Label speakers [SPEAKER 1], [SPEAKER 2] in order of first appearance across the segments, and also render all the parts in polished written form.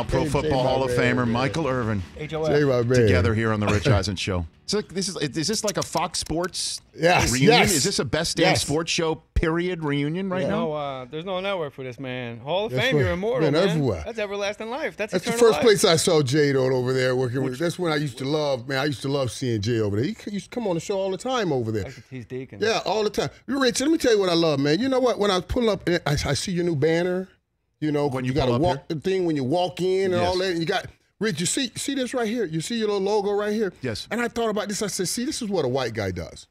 [SPEAKER 1] Pro Football Hall of Famer Michael Irvin together here on the Rich Eisen Show. So is this like a Fox Sports reunion?
[SPEAKER 2] Yes.
[SPEAKER 1] Is this a best damn sports show period reunion right now?
[SPEAKER 3] No, there's no network for this, man. Hall of Fame, you're immortal, man.
[SPEAKER 2] Everywhere.
[SPEAKER 3] That's everlasting life. That's
[SPEAKER 2] the
[SPEAKER 3] eternal
[SPEAKER 2] first
[SPEAKER 3] life.
[SPEAKER 2] place I saw Jade on over there working with. That's when I used to love, man. I used to love seeing Jay over there. He used to come on the show all the time over there.
[SPEAKER 3] He's Deacon.
[SPEAKER 2] Yeah, all the time. Rich, let me tell you what I love, man. You know what? When I pull up, I see your new banner. You know,
[SPEAKER 1] when
[SPEAKER 2] you got to walk
[SPEAKER 1] here?
[SPEAKER 2] the thing when you walk in and all that. And you got, Rich, you see this right here? You see your little logo right here?
[SPEAKER 1] Yes.
[SPEAKER 2] And I thought about this. I said, see, this is what a white guy does.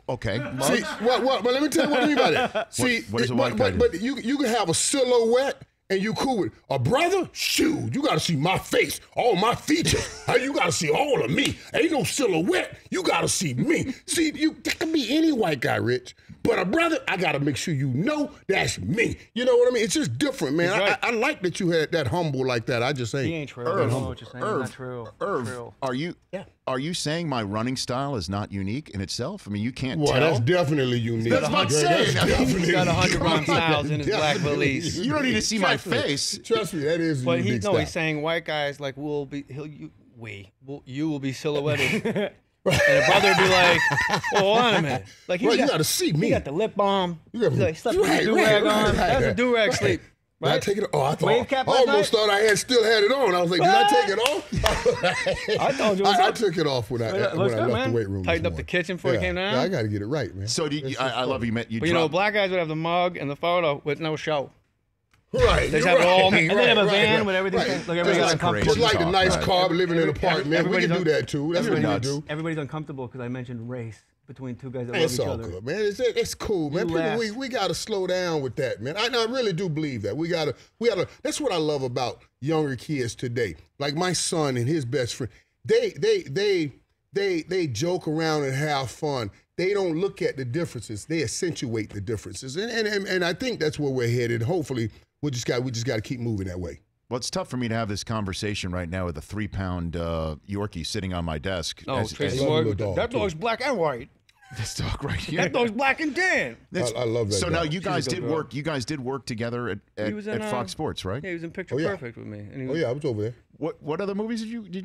[SPEAKER 1] Okay.
[SPEAKER 2] See, what? But let me tell you what I mean by that. See,
[SPEAKER 1] what is a white guy do?
[SPEAKER 2] But you can have a silhouette and you cool with a brother. Shoot, you got to see my face, all my features. You got to see all of me. Ain't no silhouette. You got to see me. See, that can be any white guy, Rich. But a brother, I got to make sure you know that's me. You know what I mean? It's just different, man. I like that you had that humble like that. I just ain't.
[SPEAKER 3] He ain't true. I know what you're saying. Not true.
[SPEAKER 1] Irv, are you saying my running style is not unique in itself? I mean, you can't tell.
[SPEAKER 2] That's definitely unique.
[SPEAKER 1] That's what I'm saying.
[SPEAKER 3] He's got 100 run styles in his black valise.
[SPEAKER 1] You don't need to see my face.
[SPEAKER 2] Trust me, that is
[SPEAKER 3] But
[SPEAKER 2] unique style.
[SPEAKER 3] he's saying white guys like you will be silhouetted. And a brother would be like, well, hold on a minute. Like,
[SPEAKER 2] you got to see me.
[SPEAKER 3] He got the lip balm.
[SPEAKER 2] He's
[SPEAKER 3] like, slept with a do-rag on. That's a do-rag sleep.
[SPEAKER 2] Right? Did I take it off? I
[SPEAKER 3] Wave cap
[SPEAKER 2] almost thought I still had it on. I was like, did I take it off?
[SPEAKER 3] I told you.
[SPEAKER 2] I took it off when I left the weight room.
[SPEAKER 3] Tightened up the kitchen before he came down.
[SPEAKER 2] Yeah, I got to get it right, man.
[SPEAKER 1] So I love you. But
[SPEAKER 3] you know, black guys would have the mug and the photo with no show.
[SPEAKER 2] Right.
[SPEAKER 3] They have it all, and they have a van with everything. Like everybody's uncomfortable.
[SPEAKER 2] Just like the nice car, living in an apartment. We can do that too. That's what we do.
[SPEAKER 3] Everybody's uncomfortable because I mentioned race between two guys that love each other.
[SPEAKER 2] It's all good, man. It's cool, man. People, we got to slow down with that, man. I really do believe that. We gotta. That's what I love about younger kids today. Like my son and his best friend. They joke around and have fun. They don't look at the differences. They accentuate the differences, and I think that's where we're headed. Hopefully, we just got to keep moving that way.
[SPEAKER 1] Well, it's tough for me to have this conversation right now with a 3-pound Yorkie sitting on my desk.
[SPEAKER 3] Oh, Tracy Morgan, that dog's black and white.
[SPEAKER 1] This dog right here.
[SPEAKER 3] That dog's black and tan.
[SPEAKER 2] I love that.
[SPEAKER 1] So
[SPEAKER 2] dog.
[SPEAKER 1] now you guys did work. You guys did work together at Fox Sports, right?
[SPEAKER 3] Yeah, he was in Picture Perfect with me. And he was,
[SPEAKER 2] I was over there.
[SPEAKER 1] What other movies did you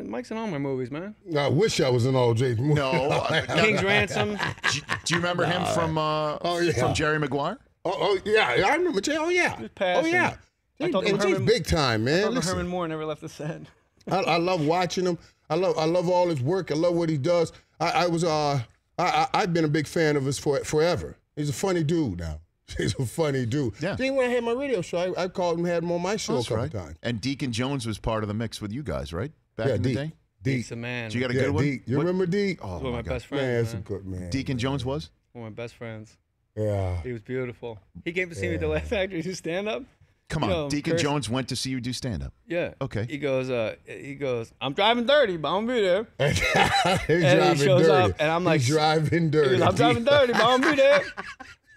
[SPEAKER 3] Mike's in all my movies, man.
[SPEAKER 2] I wish I was in all Jay's movies.
[SPEAKER 1] No.
[SPEAKER 3] King's Ransom.
[SPEAKER 1] Do you remember him from Jerry Maguire?
[SPEAKER 2] Oh yeah, I remember Jay. Oh yeah.
[SPEAKER 3] Oh
[SPEAKER 2] yeah. Jay's big time, man.
[SPEAKER 3] Herman Moore never left the set.
[SPEAKER 2] I love watching him. I love all his work. I love what he does. I've been a big fan of his forever. He's a funny dude now. He's a funny dude.
[SPEAKER 1] Yeah.
[SPEAKER 2] Then when I had my radio show, I called him, had him on my show a couple times.
[SPEAKER 1] And Deacon Jones was part of the mix with you guys, right? Back in the day?
[SPEAKER 3] Deke's a man.
[SPEAKER 1] So you got a good one?
[SPEAKER 2] Deke. You remember Deke?
[SPEAKER 3] Oh, one of my best friends.
[SPEAKER 2] Man, that's a good man.
[SPEAKER 1] Deacon Jones was?
[SPEAKER 3] One of my best friends.
[SPEAKER 2] Yeah.
[SPEAKER 3] He was beautiful. He came to see me at the Laugh Factory do stand-up.
[SPEAKER 1] Come on, Deacon Jones went to see you do stand-up.
[SPEAKER 3] Yeah.
[SPEAKER 1] Okay.
[SPEAKER 3] He goes, I'm driving dirty, but I'm gonna be there.
[SPEAKER 2] And
[SPEAKER 3] he shows up, and I'm like,
[SPEAKER 2] he's driving dirty.
[SPEAKER 3] He goes, I'm driving dirty, but I'm gonna be there.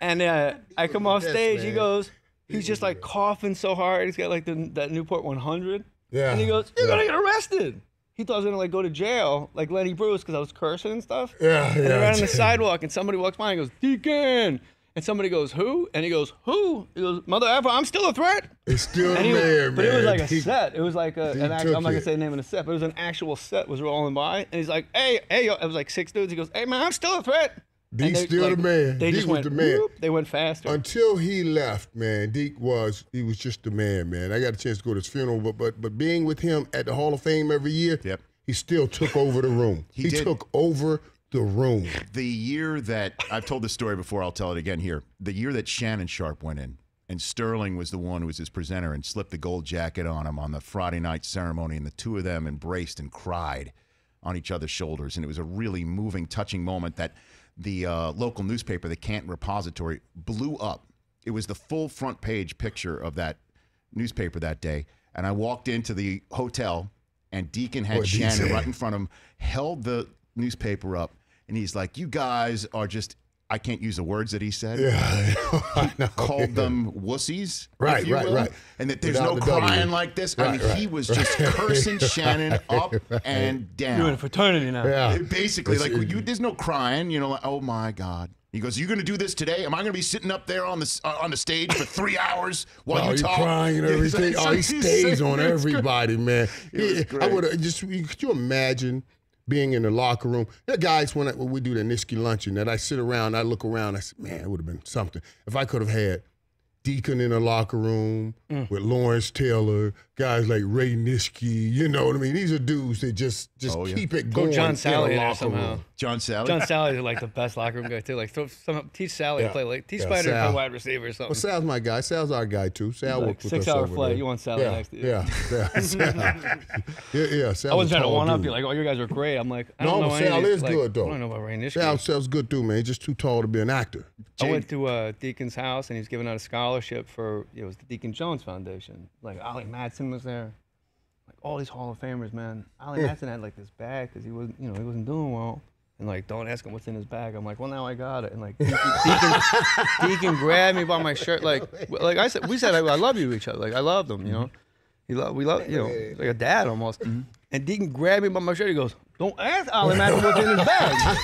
[SPEAKER 3] And I come off stage, he goes, he's just like coughing so hard. He's got like that Newport 100.
[SPEAKER 2] Yeah.
[SPEAKER 3] And he goes, you're gonna get arrested. He thought I was gonna like go to jail, like Lenny Bruce, because I was cursing and stuff.
[SPEAKER 2] Yeah.
[SPEAKER 3] And they're out on the sidewalk, and somebody walks by and goes, Deacon. And somebody goes, who? And he goes, who? He goes, Mother Effer, I'm still a threat.
[SPEAKER 2] It's still there, man.
[SPEAKER 3] But it was like a set. It was like I'm not going to say the name of the set, but it was an actual set was rolling by. And he's like, hey, it was like 6 dudes. He goes, hey, man, I'm still a threat.
[SPEAKER 2] Deke's still the man.
[SPEAKER 3] They just went,
[SPEAKER 2] was the man.
[SPEAKER 3] Whoop, they went faster.
[SPEAKER 2] Until he left, man, Deke was just the man, man. I got a chance to go to his funeral, but being with him at the Hall of Fame every year, he still took over the room. He took over the room.
[SPEAKER 1] The year that, I've told this story before, I'll tell it again here. The year that Shannon Sharp went in, and Sterling was the one who was his presenter and slipped the gold jacket on him on the Friday night ceremony, and the two of them embraced and cried on each other's shoulders. And it was a really moving, touching moment that the local newspaper, the Canton Repository, blew up. It was the full front page picture of that newspaper that day. And I walked into the hotel, and Deacon had Shannon right in front of him, held the newspaper up, and he's like, you guys are just, I can't use the words that he said.
[SPEAKER 2] Yeah.
[SPEAKER 1] He called them wussies,
[SPEAKER 2] right.
[SPEAKER 1] and that there's no crying like this. I mean, he was just cursing Shannon up and down.
[SPEAKER 3] You're in a fraternity now.
[SPEAKER 2] Yeah.
[SPEAKER 1] Basically, like, there's no crying, like, oh my God. He goes, "You going to do this today? Am I going to be sitting up there on the stage for 3 hours while you talk?"
[SPEAKER 2] Crying and everything. He stays on everybody, man. I would could you imagine being in the locker room? There are guys when we do the Niski luncheon that I sit around, I look around, I say, man, it would have been something if I could have had Deacon in the locker room with Lawrence Taylor, guys like Ray Niski, you know what I mean? These are dudes that just keep it going.
[SPEAKER 3] John Sally
[SPEAKER 2] in
[SPEAKER 3] there
[SPEAKER 2] locker
[SPEAKER 3] somehow.
[SPEAKER 2] room.
[SPEAKER 1] John Sally?
[SPEAKER 3] John Sally is like the best locker room guy too. Like teach Sally to play teach Spider to play wide receiver or something.
[SPEAKER 2] Well, Sal's my guy. Sal's our guy too. Sal worked with us
[SPEAKER 3] 6-hour
[SPEAKER 2] over
[SPEAKER 3] flight.
[SPEAKER 2] there.
[SPEAKER 3] You want Sally next to you.
[SPEAKER 2] Yeah. Sal
[SPEAKER 3] I wasn't trying to one up you like, oh, you guys are great. I'm like, I don't know
[SPEAKER 2] Sal
[SPEAKER 3] anything.
[SPEAKER 2] is good though.
[SPEAKER 3] I don't know about Ray Niski.
[SPEAKER 2] Sal's good too, man. He's just too tall to be an actor.
[SPEAKER 3] I went to Deacon's house and he was giving out a scholarship for it was the Deacon Jones Foundation. Like Ollie Madsen was there, like all these Hall of Famers, man. Ollie Madsen had like this bag because he wasn't, he wasn't doing well. And like, don't ask him what's in his bag. I'm like, well, now I got it. And like, Deacon grabbed me by my shirt, like I said, we said I love you to each other. Like I loved him, we love, like a dad almost. And Deacon grabbed me by my shirt. He goes, don't ask Ollie Madsen what's in his bag.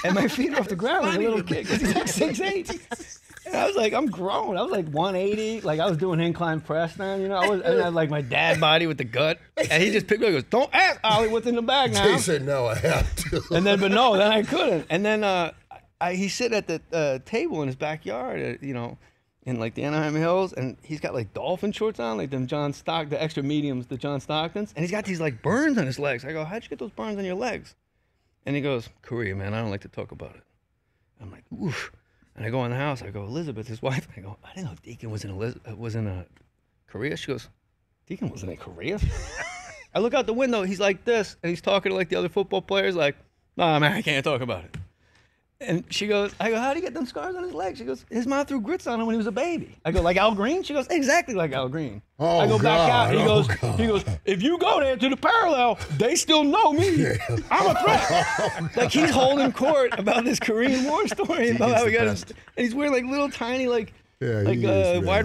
[SPEAKER 3] And my feet are off the ground like a little kid because he's like 6'8". And I was like, I'm grown. I was like 180. Like I was doing incline press then, I had like my dad body with the gut. And he just picked me up and goes, don't ask Ollie what's in the bag now.
[SPEAKER 2] He said, no, I have to.
[SPEAKER 3] And then, then I couldn't. And then he's sitting at the table in his backyard, in like the Anaheim Hills, and he's got like dolphin shorts on, like them the extra mediums, the John Stocktons, and he's got these like burns on his legs. I go, how'd you get those burns on your legs? And he goes, Korea, man, I don't like to talk about it. I'm like, oof. And I go in the house, I go, Elizabeth, his wife, I go, I didn't know Deacon was in Korea. She goes, Deacon wasn't in Korea? I look out the window, he's like this, and he's talking to like the other football players, like, nah, man, I can't talk about it. And she goes, I go, how'd he get them scars on his legs? She goes, his mom threw grits on him when he was a baby. I go, like Al Green? She goes, exactly like Al Green.
[SPEAKER 2] Oh,
[SPEAKER 3] I go back out, and he goes,
[SPEAKER 2] God.
[SPEAKER 3] if you go there to the parallel, they still know me. I'm a threat. Like he's holding court about this Korean War story about how he got his, and he's wearing like little tiny Wide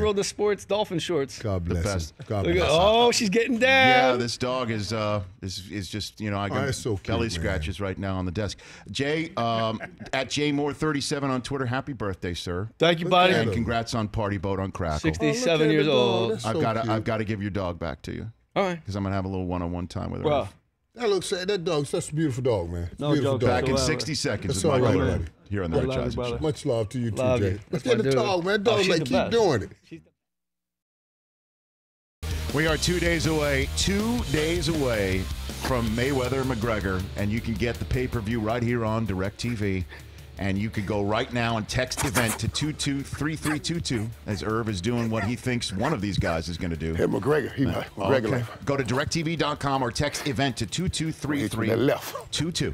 [SPEAKER 3] World of Sports dolphin shorts.
[SPEAKER 2] God bless him. God bless him.
[SPEAKER 3] Oh, she's getting down.
[SPEAKER 1] Yeah, this dog is just I got
[SPEAKER 2] so cute,
[SPEAKER 1] belly
[SPEAKER 2] man.
[SPEAKER 1] scratches right now on the desk. Jay at JMoore37 on Twitter. Happy birthday, sir!
[SPEAKER 3] Thank you, buddy.
[SPEAKER 1] And congrats on Party Boat on Crackle.
[SPEAKER 3] 67 years old.
[SPEAKER 1] I've got to give your dog back to you.
[SPEAKER 3] All right.
[SPEAKER 1] Because I'm gonna have a little one-on-one time with her.
[SPEAKER 3] Bro.
[SPEAKER 2] That dog's such a beautiful dog, man.
[SPEAKER 3] No
[SPEAKER 2] Beautiful
[SPEAKER 3] joke.
[SPEAKER 2] dog.
[SPEAKER 1] Back in
[SPEAKER 3] Well,
[SPEAKER 1] 60 seconds
[SPEAKER 2] that's
[SPEAKER 1] with
[SPEAKER 2] all
[SPEAKER 1] Michael
[SPEAKER 2] right,
[SPEAKER 1] Irvin
[SPEAKER 2] buddy.
[SPEAKER 1] here on the Rich Eisen Show.
[SPEAKER 2] Much love to you too,
[SPEAKER 3] Love
[SPEAKER 2] Jay.
[SPEAKER 3] you.
[SPEAKER 2] Let's
[SPEAKER 3] That's
[SPEAKER 2] get
[SPEAKER 3] my
[SPEAKER 2] the
[SPEAKER 3] dude.
[SPEAKER 2] dog, man. Dog,
[SPEAKER 3] she's
[SPEAKER 2] like,
[SPEAKER 3] the
[SPEAKER 2] keep
[SPEAKER 3] best.
[SPEAKER 2] doing it.
[SPEAKER 1] We are 2 days away from Mayweather-McGregor, and you can get the pay-per-view right here on DirecTV. And you could go right now and text event to 223322 as Irv is doing what he thinks one of these guys is going to do.
[SPEAKER 2] Hey, McGregor. McGregor.
[SPEAKER 1] Okay. Go to directtv.com or text event to 223322.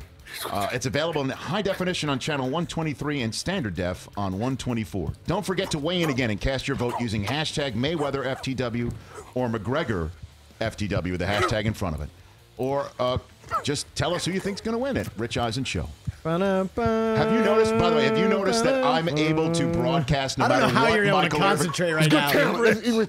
[SPEAKER 1] It's available in high definition on channel 123 and standard def on 124. Don't forget to weigh in again and cast your vote using hashtag MayweatherFTW or McGregorFTW with the hashtag in front of it. Or just tell us who you think's going to win it. Rich Eisen Show. Have you noticed, by the way, that I'm able to broadcast no matter what Michael
[SPEAKER 4] I don't know how you're able to concentrate right now.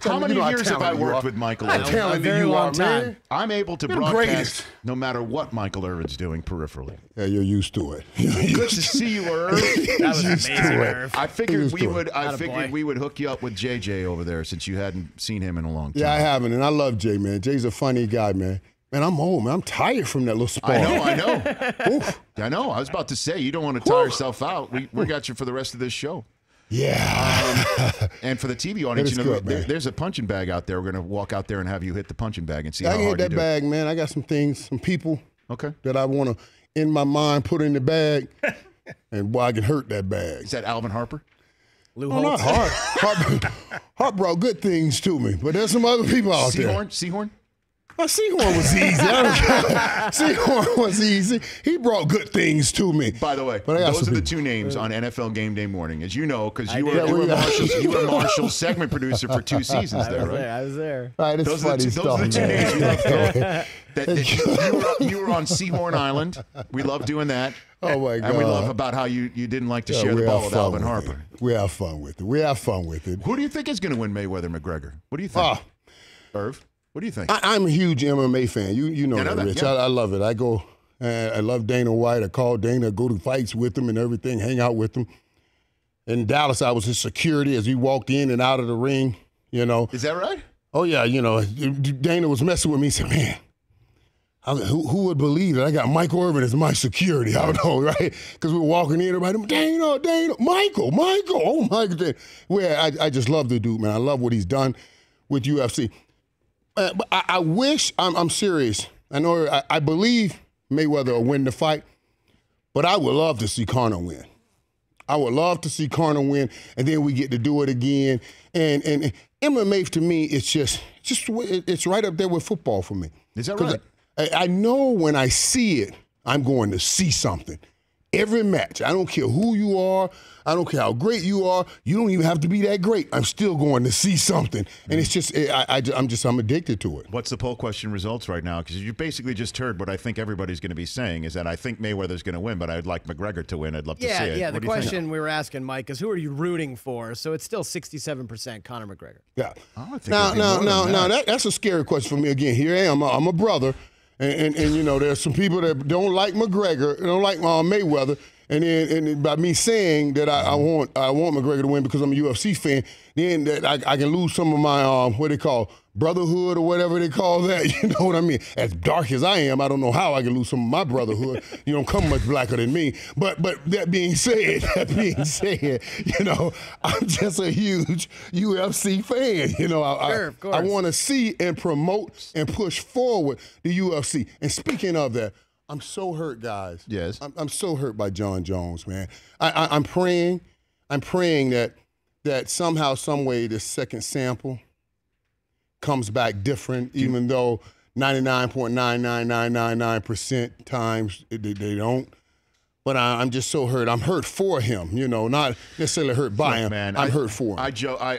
[SPEAKER 1] How many years have I worked with Michael Irvin?
[SPEAKER 4] Talented you are, man.
[SPEAKER 1] I'm able to broadcast no matter what Michael Irvin's doing peripherally.
[SPEAKER 2] Yeah, you're used to it.
[SPEAKER 1] Good to see you, Irv.
[SPEAKER 4] That was amazing, Irv.
[SPEAKER 1] I figured we would.
[SPEAKER 4] Attaboy.
[SPEAKER 1] We would hook you up with JJ over there since you hadn't seen him in a long time.
[SPEAKER 2] Yeah, I haven't, and I love Jay, man. Jay's a funny guy, man. Man, I'm old, man. I'm tired from that little spar.
[SPEAKER 1] I know. I know. I was about to say, you don't want to tire yourself out. We got you for the rest of this show.
[SPEAKER 2] Yeah.
[SPEAKER 1] And for the TV audience,
[SPEAKER 2] That is good, man.
[SPEAKER 1] there's a punching bag out there. We're going to walk out there and have you hit the punching bag and see
[SPEAKER 2] I
[SPEAKER 1] how
[SPEAKER 2] can
[SPEAKER 1] hard
[SPEAKER 2] hit
[SPEAKER 1] you
[SPEAKER 2] that
[SPEAKER 1] do.
[SPEAKER 2] bag, man. I got some things, some people
[SPEAKER 1] Okay.
[SPEAKER 2] that I want to, in my mind, put in the bag, and boy, I can hurt that bag.
[SPEAKER 1] Is that Alvin Harper?
[SPEAKER 4] Lou
[SPEAKER 2] Oh, not
[SPEAKER 4] Holtz.
[SPEAKER 2] Hart brought good things to me, but there's some other people out there.
[SPEAKER 1] Seahorn?
[SPEAKER 2] Seahorn was easy. Seahorn was easy. He brought good things to me.
[SPEAKER 1] By the way,
[SPEAKER 2] But I got
[SPEAKER 1] those are
[SPEAKER 2] some
[SPEAKER 1] the
[SPEAKER 2] people.
[SPEAKER 1] two names on NFL Game Day morning, as you know, because you
[SPEAKER 4] did.
[SPEAKER 1] were Marshall's segment producer for 2 seasons there, right?
[SPEAKER 4] I was there.
[SPEAKER 2] All right, it's
[SPEAKER 1] Those are
[SPEAKER 2] funny
[SPEAKER 1] the
[SPEAKER 2] stuff.
[SPEAKER 1] two names we
[SPEAKER 2] man.
[SPEAKER 1] love throwing. You were on Seahorn Island. We love doing that.
[SPEAKER 2] Oh, my God.
[SPEAKER 1] And we love about how you didn't like to
[SPEAKER 2] Yeah,
[SPEAKER 1] share
[SPEAKER 2] we
[SPEAKER 1] the ball
[SPEAKER 2] have
[SPEAKER 1] with
[SPEAKER 2] fun
[SPEAKER 1] Alvin
[SPEAKER 2] with
[SPEAKER 1] Harper.
[SPEAKER 2] it. We have fun with it. We have fun with it.
[SPEAKER 1] Who do you think is going to win Mayweather-McGregor? What do you think? Irv, what do you think?
[SPEAKER 2] I'm a huge MMA fan. You know
[SPEAKER 1] I know
[SPEAKER 2] that,
[SPEAKER 1] that,
[SPEAKER 2] Rich.
[SPEAKER 1] yeah.
[SPEAKER 2] I love it. I go I love Dana White. I called Dana, go to fights with him and everything, hang out with him. In Dallas, I was his security as he walked in and out of the ring, you know.
[SPEAKER 1] Is that right?
[SPEAKER 2] Oh, yeah, you know, Dana was messing with me. He said, man, who would believe that I got Michael Irvin as my security? I don't know, right? Because we were walking in, everybody, Dana, Michael, oh, Michael. Well, I just love the dude, man. I love what he's done with UFC. But I wish, I'm serious. I believe Mayweather will win the fight, but I would love to see Conor win. I would love to see Conor win, and then we get to do it again. And MMA, to me, it's right up there with football for me.
[SPEAKER 1] Is that right?
[SPEAKER 2] I know when I see it, I'm going to see something. Every match, I don't care who you are, I don't care how great you are, you don't even have to be that great. I'm still going to see something. And it's just, I'm addicted to it.
[SPEAKER 1] What's the poll question results right now? Because you basically just heard what I think everybody's going to be saying is that I think Mayweather's going to win, but I'd like McGregor to win. I'd love to see it.
[SPEAKER 4] Yeah, the question we were asking, Mike, is who are you rooting for? So it's still 67% Conor McGregor.
[SPEAKER 2] Yeah.
[SPEAKER 1] Oh,
[SPEAKER 2] That's a scary question for me. Again, here I am. I'm a brother. And you know, there's some people that don't like McGregor, don't like Mayweather, and by me saying that I want McGregor to win because I'm a UFC fan, then that I can lose some of my what they call brotherhood or whatever they call that. You know what I mean? As dark as I am, I don't know how I can lose some of my brotherhood. You don't come much blacker than me. But that being said, you know, I'm just a huge UFC fan. You know,
[SPEAKER 4] Sure, of course.
[SPEAKER 2] I want to see and promote and push forward the UFC. And speaking of that, I'm so hurt, guys.
[SPEAKER 1] Yes.
[SPEAKER 2] I'm so hurt by John Jones, man. I'm praying that somehow, some way, this second sample comes back different, even though 99.99999% times they don't. But I'm just so hurt. I'm hurt for him, you know, not necessarily hurt by him.
[SPEAKER 1] Man,
[SPEAKER 2] I'm hurt for him.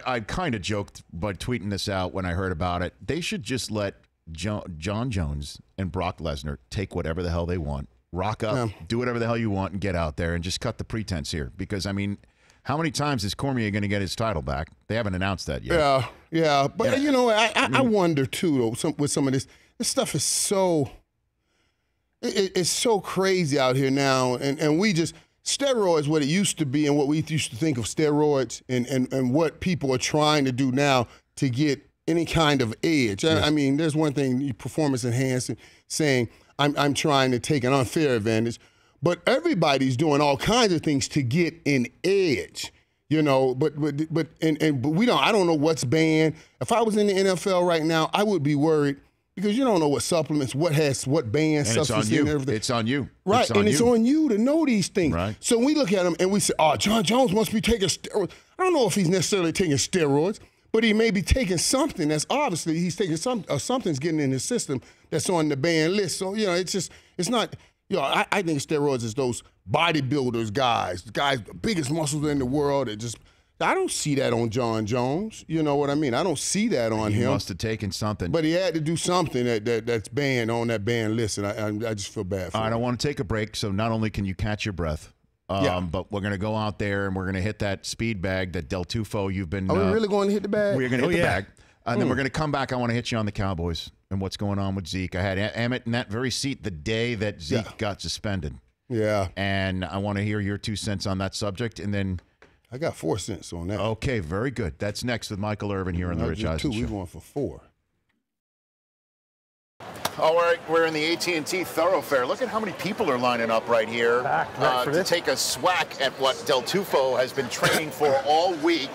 [SPEAKER 1] I kind of joked by tweeting this out when I heard about it. They should just let John Jones and Brock Lesnar take whatever the hell they want, rock up, do whatever the hell you want, and get out there and just cut the pretense here. Because, I mean, how many times is Cormier going to get his title back? They haven't announced that yet.
[SPEAKER 2] Yeah. But, you know, I wonder, too, though, with some of this stuff is so it's so crazy out here now. And we just steroids, what it used to be and what we used to think of steroids and what people are trying to do now to get any kind of edge. Yes. I mean, there's one thing, performance enhancing, saying I'm trying to take an unfair advantage. But everybody's doing all kinds of things to get an edge, you know. But we don't. I don't know what's banned. If I was in the NFL right now, I would be worried because you don't know what supplements, what banned substances and everything.
[SPEAKER 1] It's on you,
[SPEAKER 2] right? It's on you to know these things.
[SPEAKER 1] Right.
[SPEAKER 2] So we look at him and we say, "Oh, John Jones must be taking steroids." I don't know if he's necessarily taking steroids, but he may be taking something that's obviously he's taking something's getting in his system that's on the banned list. So you know, it's not. You know, I think steroids is those bodybuilders guys, the biggest muscles in the world. I don't see that on John Jones. You know what I mean? I don't see that on him.
[SPEAKER 1] He must have taken something.
[SPEAKER 2] But he had to do something that's banned on that banned list, and I just feel bad for him.
[SPEAKER 1] I don't want to take a break, so not only can you catch your breath, but we're going to go out there and we're going to hit that speed bag that Del Tufo you've been.
[SPEAKER 2] Are we really going to hit the bag?
[SPEAKER 1] We're going to hit the bag. And then we're going to come back. I want to hit you on the Cowboys and what's going on with Zeke. I had Emmett in that very seat the day that Zeke got suspended.
[SPEAKER 2] Yeah.
[SPEAKER 1] And I want to hear your 2 cents on that subject. And then
[SPEAKER 2] I got 4 cents on that.
[SPEAKER 1] Okay, very good. That's next with Michael Irvin here on the Rich Eisen Show.
[SPEAKER 2] We're going for 4.
[SPEAKER 1] All right, we're in the AT&T thoroughfare. Look at how many people are lining up right here to take a swack at what Del Tufo has been training for all week.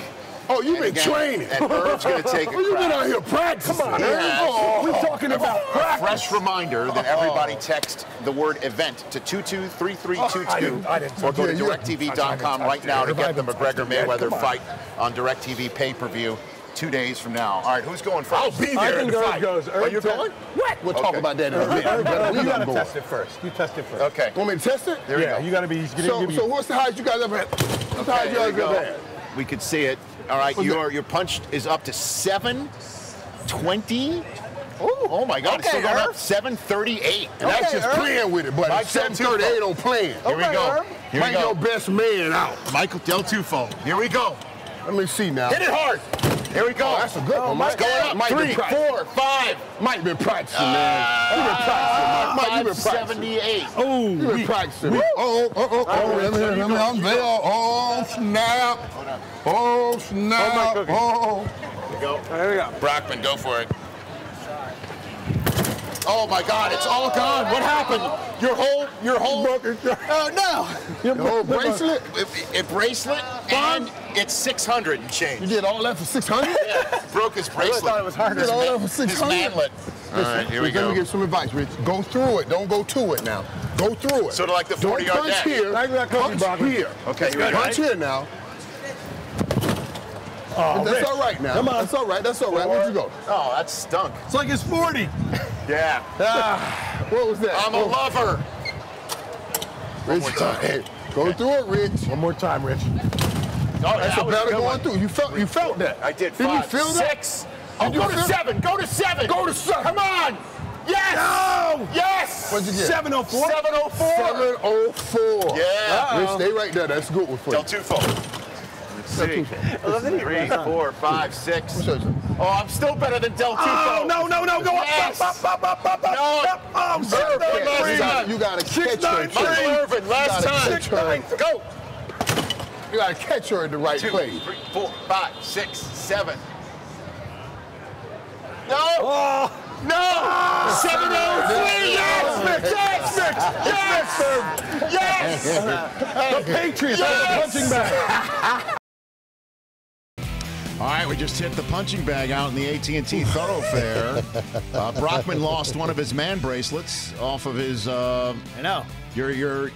[SPEAKER 2] Oh, you've been training.
[SPEAKER 1] And Irv's going to take a crack.
[SPEAKER 2] You've been out here practicing. Come on,
[SPEAKER 1] Irv.
[SPEAKER 2] We're talking about practice.
[SPEAKER 1] Fresh reminder that everybody text the word event to 223322 or go to DirecTV.com right now to get the McGregor-Mayweather fight on DirecTV pay-per-view 2 days from now. All right, who's going first?
[SPEAKER 2] I'll be there. I think Irv goes.
[SPEAKER 1] Are you going?
[SPEAKER 2] What? We'll talk about that in a minute.
[SPEAKER 5] You got to test it first. You test it first.
[SPEAKER 1] Okay.
[SPEAKER 2] Want me to test it?
[SPEAKER 1] There you go.
[SPEAKER 5] You got to be.
[SPEAKER 2] So what's the highest you guys ever had? What's the highest you guys ever had?
[SPEAKER 1] We could see it. All right, your punch is up to 720. Oh my God! It's still going up 738.
[SPEAKER 2] And that's just playing with it, buddy. 738 on playing.
[SPEAKER 1] Here we go.
[SPEAKER 2] Bring your best man out.
[SPEAKER 1] Michael Del Tufo. Here we go.
[SPEAKER 2] Let me see now.
[SPEAKER 1] Hit it hard.
[SPEAKER 5] Here we go.
[SPEAKER 2] Oh, that's a good one, Mike.
[SPEAKER 5] Going up.
[SPEAKER 2] Mike
[SPEAKER 5] 3, 4, 5.
[SPEAKER 2] Mike been practicing, man. You been practicing, Mike. You been practicing.
[SPEAKER 5] 78.
[SPEAKER 2] Oh, you been practicing. Oh, let me unveil. Oh, snap. Oh, snap. Oh.
[SPEAKER 5] Here we go.
[SPEAKER 3] There we go.
[SPEAKER 5] Brockman, go for it. Oh my God, it's all gone. What happened? Your whole
[SPEAKER 2] Oh, no. Your whole bracelet?
[SPEAKER 5] a bracelet, and it's 600 and change.
[SPEAKER 2] You did all that for 600?
[SPEAKER 5] Yeah, broke his bracelet.
[SPEAKER 3] I thought it was harder.
[SPEAKER 2] You did all that for
[SPEAKER 5] His
[SPEAKER 2] 600?
[SPEAKER 5] manlet. All right, here we
[SPEAKER 2] Let
[SPEAKER 5] go.
[SPEAKER 2] me give some advice, Rich. Go through it. Don't go to it now. Go through it.
[SPEAKER 5] Sort of like the 40-yard
[SPEAKER 2] Don't punch
[SPEAKER 5] dash.
[SPEAKER 2] here. Punch here.
[SPEAKER 5] Okay, good,
[SPEAKER 2] Punch here now.
[SPEAKER 6] Oh,
[SPEAKER 2] That's
[SPEAKER 6] Rich.
[SPEAKER 2] all right now.
[SPEAKER 6] Come on.
[SPEAKER 2] That's all right. That's all right. Where'd you go?
[SPEAKER 5] Oh, that stunk.
[SPEAKER 6] It's like it's 40.
[SPEAKER 5] Yeah.
[SPEAKER 2] What was that?
[SPEAKER 5] I'm a lover.
[SPEAKER 2] Rich,
[SPEAKER 5] more time.
[SPEAKER 2] hey, go through it, Rich.
[SPEAKER 6] One more time, Rich.
[SPEAKER 5] Oh,
[SPEAKER 2] That's a better going through. You felt that.
[SPEAKER 5] I did.
[SPEAKER 2] Did you
[SPEAKER 5] 5,
[SPEAKER 2] feel that?
[SPEAKER 5] 6. Oh,
[SPEAKER 2] Did you
[SPEAKER 5] go to
[SPEAKER 2] feel-
[SPEAKER 5] 7. Go to 7.
[SPEAKER 2] Go to 7.
[SPEAKER 5] Come on. Yes.
[SPEAKER 6] No.
[SPEAKER 5] Yes.
[SPEAKER 2] What'd you get?
[SPEAKER 6] 704.
[SPEAKER 5] 704.
[SPEAKER 2] 704.
[SPEAKER 5] Yeah.
[SPEAKER 2] Rich, stay right there. That's a good one for you.
[SPEAKER 5] Del Tufo. Let's see. 3, 4, 5, 6.
[SPEAKER 2] What's that?
[SPEAKER 5] Oh, I'm still better than Del Tufo.
[SPEAKER 6] Oh, no. Go up.
[SPEAKER 5] Yes.
[SPEAKER 6] Up.
[SPEAKER 5] No.
[SPEAKER 6] Oh,
[SPEAKER 2] You gotta catch her.
[SPEAKER 6] 6'9",
[SPEAKER 5] Michael Irvin, last
[SPEAKER 2] gotta
[SPEAKER 5] time.
[SPEAKER 2] catch her.
[SPEAKER 5] Go.
[SPEAKER 2] You gotta catch her in the right
[SPEAKER 5] 2,
[SPEAKER 2] place.
[SPEAKER 5] 3, 4, 5, 6, 7. No.
[SPEAKER 6] Oh.
[SPEAKER 5] No. 703. Yes. Yes. Yes.
[SPEAKER 6] The Patriots
[SPEAKER 5] Yes.
[SPEAKER 6] are the punching bag.
[SPEAKER 1] All right, we just hit the punching bag out in the AT&T thoroughfare. Brockman lost one of his man bracelets off of his.
[SPEAKER 4] I know.
[SPEAKER 1] Your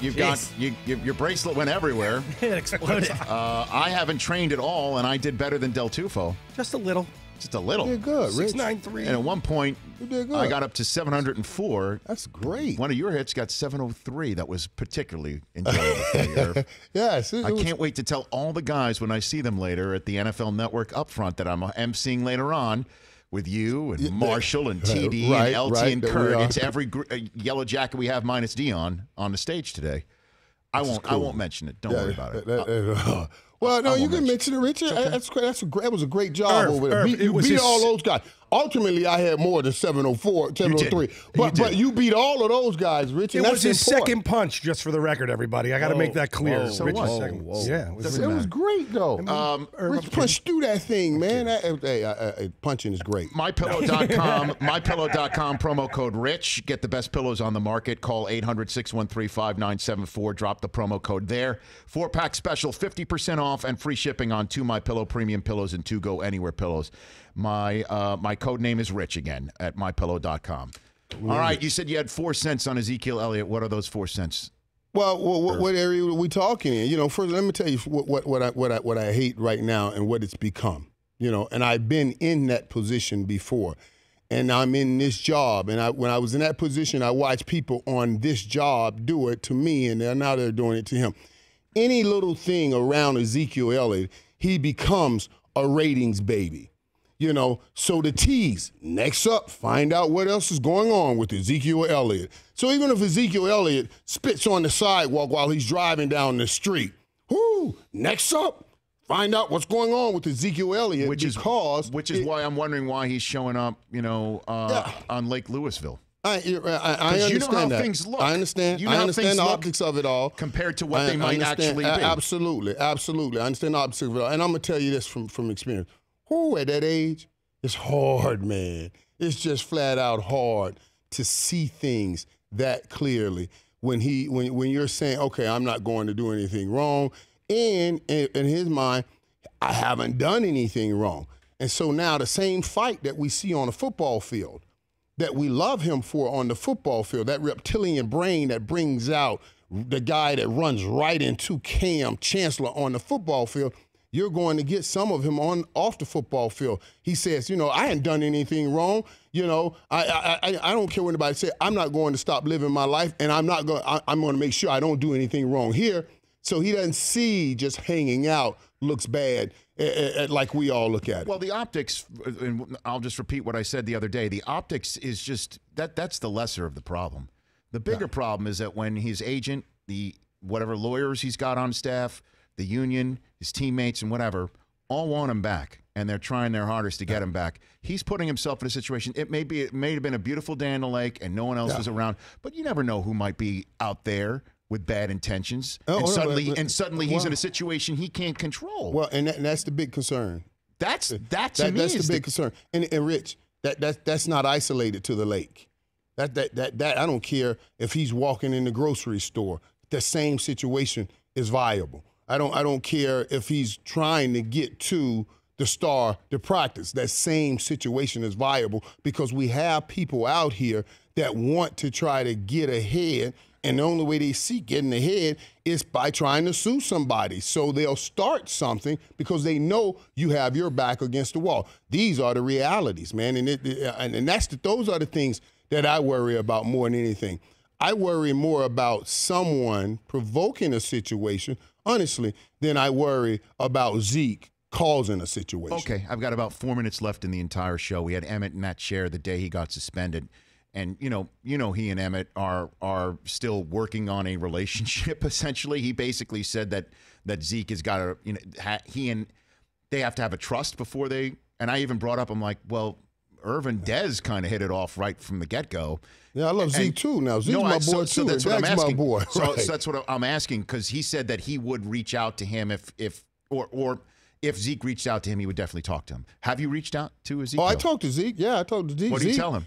[SPEAKER 1] bracelet went everywhere.
[SPEAKER 4] It exploded.
[SPEAKER 1] I haven't trained at all, and I did better than Del Tufo.
[SPEAKER 6] Just a little.
[SPEAKER 1] Just a little.
[SPEAKER 2] You did good, Rich.
[SPEAKER 6] 693.
[SPEAKER 1] And at one point,
[SPEAKER 2] You did good.
[SPEAKER 1] I got up to 704.
[SPEAKER 2] That's great.
[SPEAKER 1] One of your hits got 703. That was particularly enjoyable for you, Irv.
[SPEAKER 2] Yes.
[SPEAKER 1] I can't wait to tell all the guys when I see them later at the NFL Network up front that I'm emceeing later on with you and Marshall and TD
[SPEAKER 2] right,
[SPEAKER 1] and LT
[SPEAKER 2] right,
[SPEAKER 1] and
[SPEAKER 2] that we
[SPEAKER 1] Kurt.
[SPEAKER 2] are.
[SPEAKER 1] It's every yellow jacket we have minus Dion on the stage today. I won't mention it. Don't worry about it.
[SPEAKER 2] Well, no,
[SPEAKER 1] I
[SPEAKER 2] you
[SPEAKER 1] won't
[SPEAKER 2] can mention it, Richard. That was a great job over there. You beat all those guys. Ultimately, I had more than 704, 703. But you beat all of those guys, Rich.
[SPEAKER 6] It
[SPEAKER 2] And
[SPEAKER 6] was
[SPEAKER 2] that's
[SPEAKER 6] his
[SPEAKER 2] important.
[SPEAKER 6] second punch, just for the record, everybody. I got to make that clear.
[SPEAKER 1] So
[SPEAKER 6] Rich's
[SPEAKER 1] what?
[SPEAKER 6] second.
[SPEAKER 1] Whoa.
[SPEAKER 6] Yeah,
[SPEAKER 2] It was great, though. Rich punched through that thing, man. Punching is great.
[SPEAKER 1] MyPillow.com, MyPillow.com, promo code RICH. Get the best pillows on the market. Call 800-613-5974. Drop the promo code there. 4-pack special, 50% off and free shipping on 2 MyPillow premium pillows and 2 Go Anywhere pillows. My code name is Rich again at MyPillow.com. All right, you said you had 4 cents on Ezekiel Elliott. What are those 4 cents?
[SPEAKER 2] Well, what area are we talking in? You know, first let me tell you what I hate right now and what it's become. You know, and I've been in that position before, and I'm in this job. And when I was in that position, I watched people on this job do it to me, and now they're doing it to him. Any little thing around Ezekiel Elliott, he becomes a ratings baby. You know, so the tease, next up, find out what else is going on with Ezekiel Elliott. So even if Ezekiel Elliott spits on the sidewalk while he's driving down the street, next up, find out what's going on with Ezekiel Elliott
[SPEAKER 1] Which is why I'm wondering why he's showing up, on Lake Louisville.
[SPEAKER 2] I understand
[SPEAKER 1] you know how
[SPEAKER 2] that.
[SPEAKER 1] things look.
[SPEAKER 2] I understand.
[SPEAKER 1] You know
[SPEAKER 2] I
[SPEAKER 1] how
[SPEAKER 2] understand
[SPEAKER 1] things
[SPEAKER 2] the
[SPEAKER 1] look
[SPEAKER 2] optics of it all.
[SPEAKER 1] compared to what they might actually be.
[SPEAKER 2] Absolutely. I understand the optics of it all. And I'm going to tell you this from experience. At that age, it's hard, man. It's just flat out hard to see things that clearly when you're saying, okay, I'm not going to do anything wrong. And in his mind, I haven't done anything wrong. And so now the same fight that we see on the football field, that we love him for on the football field, that reptilian brain that brings out the guy that runs right into Cam Chancellor on the football field, you're going to get some of him off the football field. He says, I ain't done anything wrong. I don't care what anybody says. I'm not going to stop living my life, and I'm going to make sure I don't do anything wrong here. So he doesn't see just hanging out looks bad like we all look at it.
[SPEAKER 1] Well, the optics, and I'll just repeat what I said the other day, the optics is just, that's the lesser of the problem. The bigger problem is that when his agent, whatever lawyers he's got on staff, the union, his teammates and whatever, all want him back. and they're trying their hardest to get him back. He's putting himself in a situation. It may have been a beautiful day in the lake, and no one else was around. But you never know who might be out there with bad intentions, and suddenly he's in a situation he can't control.
[SPEAKER 2] Well, and that's the big concern.
[SPEAKER 1] That's the big
[SPEAKER 2] concern. And Rich, that's not isolated to the lake. That I don't care if he's walking in the grocery store. The same situation is viable. I don't care if he's trying to get to the Star to practice. That same situation is viable because we have people out here that want to try to get ahead, and the only way they see getting ahead is by trying to sue somebody. So they'll start something because they know you have your back against the wall. These are the realities, man, and those are the things that I worry about more than anything. I worry more about someone provoking a situation, honestly, than I worry about Zeke causing a situation.
[SPEAKER 1] Okay, I've got about 4 minutes left in the entire show. We had Emmett in that chair the day he got suspended. And, you know, he and Emmett are still working on a relationship, essentially. He basically said that Zeke has got to, you know, they have to have a trust before they, and I even brought up, I'm like, well, Irvin Dez kind of hit it off right from the get-go.
[SPEAKER 2] Yeah, I love Zeke too. Now Zeke's my boy too.
[SPEAKER 1] So that's what I'm asking.
[SPEAKER 2] My boy.
[SPEAKER 1] So that's what I'm asking, because he said that he would reach out to him if Zeke reached out to him, he would definitely talk to him. Have you reached out to Ezekiel?
[SPEAKER 2] Oh, I talked to Zeke. Yeah, I talked to Zeke.
[SPEAKER 1] What did you tell him?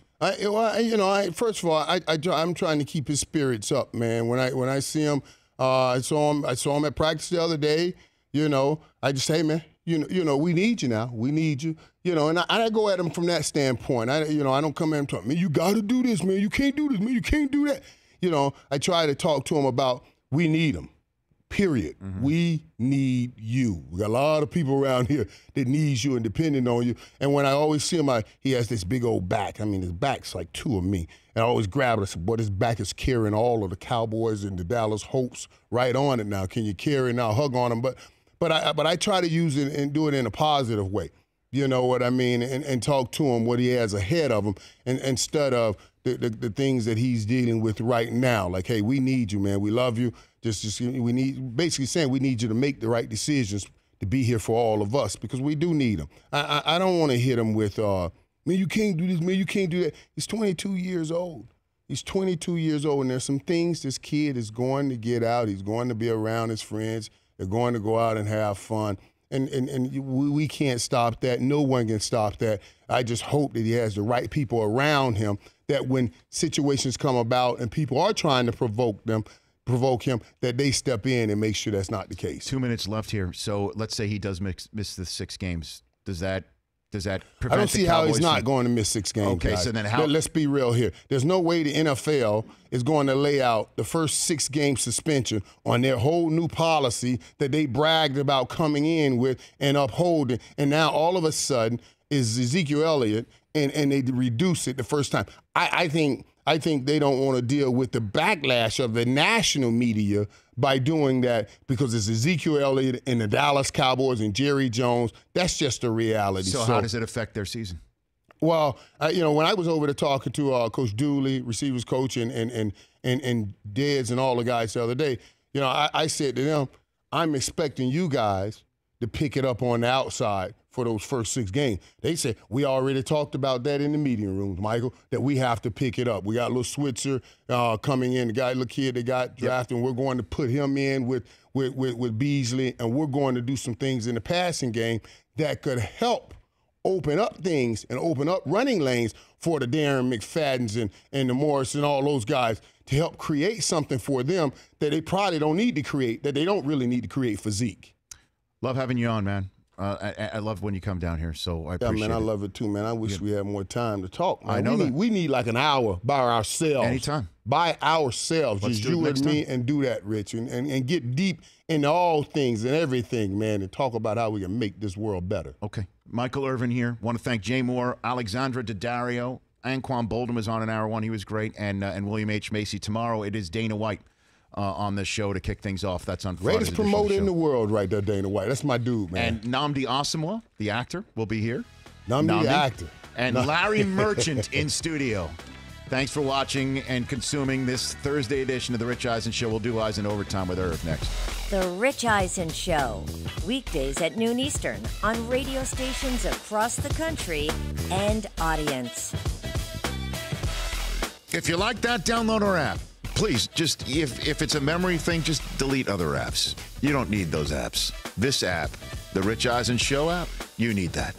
[SPEAKER 2] First of all, I'm trying to keep his spirits up, man. When I see him, I saw him at practice the other day. You know, I just say, hey, man, you know, we need you now. We need you. You know, and I go at him from that standpoint. I don't come in and talk, man, you got to do this, man. You can't do this, man. You can't do that. You know, I try to talk to him about we need him. Period. Mm-hmm. We need you. We got a lot of people around here that needs you and depending on you. And when I always see him, he has this big old back. I mean, his back's like two of me. And I always grab it. I said, boy, his back is carrying all of the Cowboys and the Dallas hopes right on it now. Can you carry it now? Hug on him. But I try to use it and do it in a positive way. You know what I mean? And talk to him what he has ahead of him and instead of the things that he's dealing with right now. Like, hey, we need you, man. We love you. We need, basically saying we need you to make the right decisions to be here for all of us because we do need him. I don't want to hit him with, man, you can't do this, man, you can't do that. He's 22 years old. He's 22 years old, and there's some things this kid is going to get out. He's going to be around his friends. They're going to go out and have fun. And we can't stop that. No one can stop that. I just hope that he has the right people around him that when situations come about and people are trying to provoke him, that they step in and make sure that's not the case. 2
[SPEAKER 1] minutes left here. So let's say he does miss the 6 games. Does that prevent
[SPEAKER 2] I don't see how he's not going to miss 6 games.
[SPEAKER 1] Okay,
[SPEAKER 2] guys.
[SPEAKER 1] so then how?
[SPEAKER 2] Let's be real here. There's no way the NFL is going to lay out the first 6-game suspension on their whole new policy that they bragged about coming in with and upholding. And now all of a sudden is Ezekiel Elliott, and they reduce it the first time. I think they don't want to deal with the backlash of the national media by doing that because it's Ezekiel Elliott and the Dallas Cowboys and Jerry Jones. That's just a reality.
[SPEAKER 1] So how does it affect their season?
[SPEAKER 2] Well, when I was over there talking to Coach Dooley, receivers coach, and Dez and all the guys the other day, I said to them, I'm expecting you guys to pick it up on the outside for those first 6 games. They said, we already talked about that in the meeting rooms, Michael, that we have to pick it up. We got a little Switzer coming in, the little kid that got drafted, and we're going to put him in with Beasley, and we're going to do some things in the passing game that could help open up things and open up running lanes for the Darren McFaddens and the Morris and all those guys to help create something for them that they probably don't need to create, that they don't really need to create for Zeke.
[SPEAKER 1] Love having you on, man. I love when you come down here, so I appreciate it.
[SPEAKER 2] Yeah, man, I love it too, man. I wish we had more time to talk, man.
[SPEAKER 1] I know
[SPEAKER 2] we need like an hour by ourselves.
[SPEAKER 1] Anytime.
[SPEAKER 2] By ourselves,
[SPEAKER 1] Let's
[SPEAKER 2] just
[SPEAKER 1] do it
[SPEAKER 2] you
[SPEAKER 1] next
[SPEAKER 2] and me,
[SPEAKER 1] time.
[SPEAKER 2] and do that, Rich, and get deep into all things and everything, man, and talk about how we can make this world better.
[SPEAKER 1] Okay. Michael Irvin here. Want to thank Jay Moore, Alexandra Daddario, Anquan Bolden was on in hour 1. He was great, and William H. Macy. Tomorrow it is Dana White on this show to kick things off. That's on Friday.
[SPEAKER 2] Greatest promoter in the world right there, Dana White. That's my dude, man.
[SPEAKER 1] And Nnamdi Asomugha, the actor, will be here.
[SPEAKER 2] Nnamdi, the actor.
[SPEAKER 1] And Larry Merchant in studio. Thanks for watching and consuming this Thursday edition of The Rich Eisen Show. We'll do Eisen Overtime with Irv next.
[SPEAKER 7] The Rich Eisen Show, weekdays at noon Eastern on radio stations across the country and audience.
[SPEAKER 1] If you like that, download our app. Please, just if it's a memory thing, just delete other apps. You don't need those apps. This app, the Rich Eisen Show app, you need that.